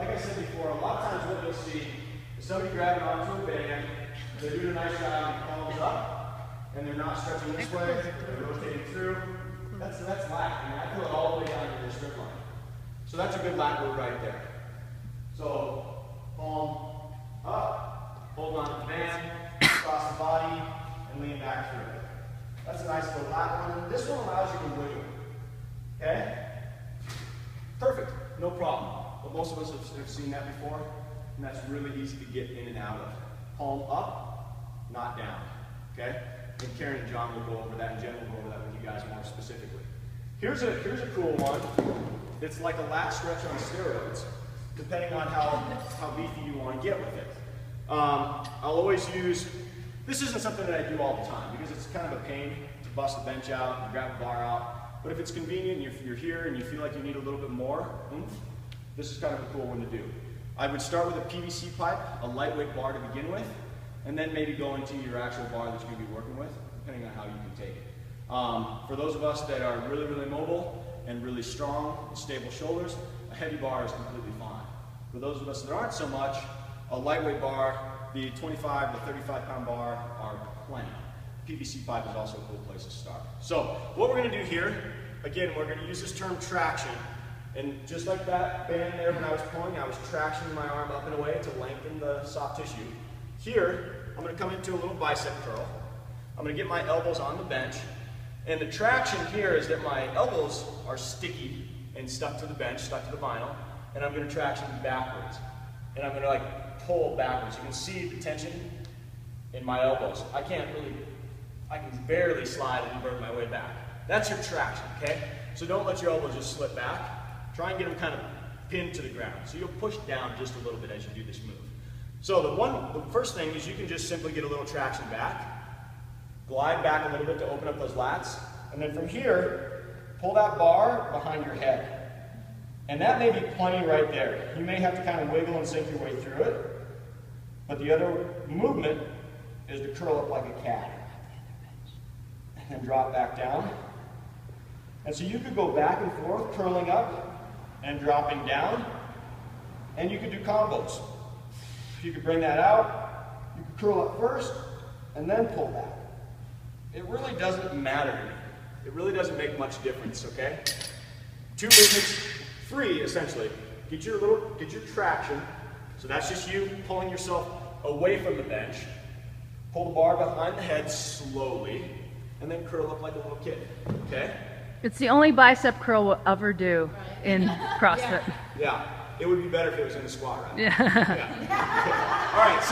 like I said before, a lot of times what you'll see is somebody grabbing onto a band, they're doing a nice job, and palms up, and they're not stretching this way, they're rotating through. That's lat. I mean, I feel it all the way down to the strip line. So that's a good lat move right there. So palm up, hold on to the band, cross the body, and lean back through it. That's a nice little lat one. This one allows you to wiggle. Okay? Perfect. No problem. But most of us have seen that before, and that's really easy to get in and out of. Palm up, not down. Okay? And Karen and John will go over that, and Jen will go over that with you guys more specifically. Here's a cool one. It's like a lat stretch on steroids, depending on how beefy you want to get with it. I'll always use, this isn't something that I do all the time, because it's kind of a pain to bust the bench out and grab the bar out. But if it's convenient, and you're here and you feel like you need a little bit more oomph, this is kind of a cool one to do. I would start with a PVC pipe, a lightweight bar to begin with, and then maybe go into your actual bar that you're going to be working with, depending on how you can take it. For those of us that are really, really mobile and really strong with stable shoulders, a heavy bar is completely fine. For those of us that aren't so much, a lightweight bar, the 25 to 35 pound bar are plenty. PVC pipe is also a cool place to start. So what we're going to do here, again, we're going to use this term traction. And just like that band there when I was pulling, I was tractioning my arm up and away to lengthen the soft tissue. Here, I'm going to come into a little bicep curl. I'm going to get my elbows on the bench. And the traction here is that my elbows are sticky and stuck to the bench, stuck to the vinyl. And I'm going to traction backwards. And I'm going to like pull backwards. You can see the tension in my elbows. I can barely slide and invert my way back. That's your traction, okay? So don't let your elbows just slip back. Try and get them kind of pinned to the ground. So you'll push down just a little bit as you do this move. So the first thing is you can just simply get a little traction back, glide back a little bit to open up those lats, and then from here, pull that bar behind your head. And that may be plenty right there. You may have to kind of wiggle and sink your way through it, but the other movement is to curl up like a cat. And then drop back down. And so you could go back and forth, curling up and dropping down, and you could do combos. You could bring that out, you could curl up first, and then pull back. It really doesn't matter to me. It really doesn't make much difference, okay? Two movements, free essentially. Get your traction, so that's just you pulling yourself away from the bench. Pull the bar behind the head slowly, and then curl up like a little kid, okay? It's the only bicep curl we'll ever do in CrossFit. Yeah, it would be better if it was in the squat, right? Yeah. Yeah. All right.